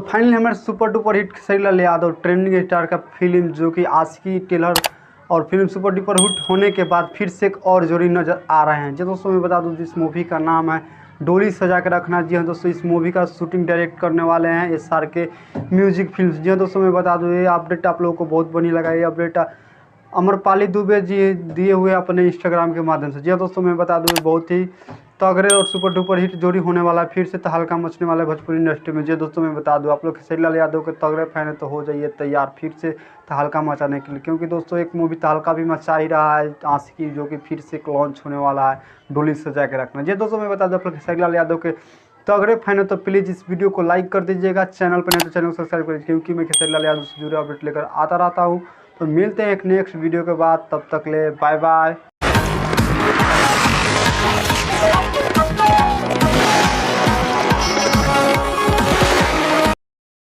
Finally हमारे super duper hit Khesari Lal Yadav trending star का film जो कि आशिकी टेलर और फिल्म सुपर डुपर हिट होने के बाद फिर से एक और जोड़ी नज़र आ रहे हैं। जी दोस्तों मैं बता दूं जिस मूवी का नाम है डोली सजा के रखना। जी हाँ दोस्तों, इस मूवी का शूटिंग डायरेक्ट करने वाले हैं SR के म्यूजिक फिल्म्स। जी हाँ दोस्तों मैं बता दूं ये अपडेट आप लोगों को बहुत बनी लगा। ये अपडेट अमरपाली दुबे जी दिए हुए अपने इंस्टाग्राम के माध्यम से। जी हाँ दोस्तों मैं बता दूं बहुत ही तगड़े और सुपर डुपर हिट जोड़ी होने वाला है, फिर से तहलका मचने वाला है भोजपुरी इंडस्ट्री में। जी दोस्तों मैं बता दूं आप लोग खेसारी लाल यादव के तगड़े फैन है तो हो जाइए तैयार फिर से तहलका मचाने के लिए, क्योंकि दोस्तों एक मूवी तहलका भी मचा ही रहा है आशिकी, जो कि फिर से लॉन्च होने वाला है डोली सजा के रखना। जी दोस्तों मैं बता दूं आप लोग खेसारी लाल यादव के तगड़े फैन है तो प्लीज़ इस वीडियो को लाइक कर दीजिएगा, चैनल पर नहीं तो चैनल को सब्सक्राइब करिए, क्योंकि मैं खेसारी लाल यादव से जुड़े अपडेट लेकर आता रहता हूँ। तो मिलते हैं एक नेक्स्ट वीडियो के बाद, तब तक ले बाय बाय।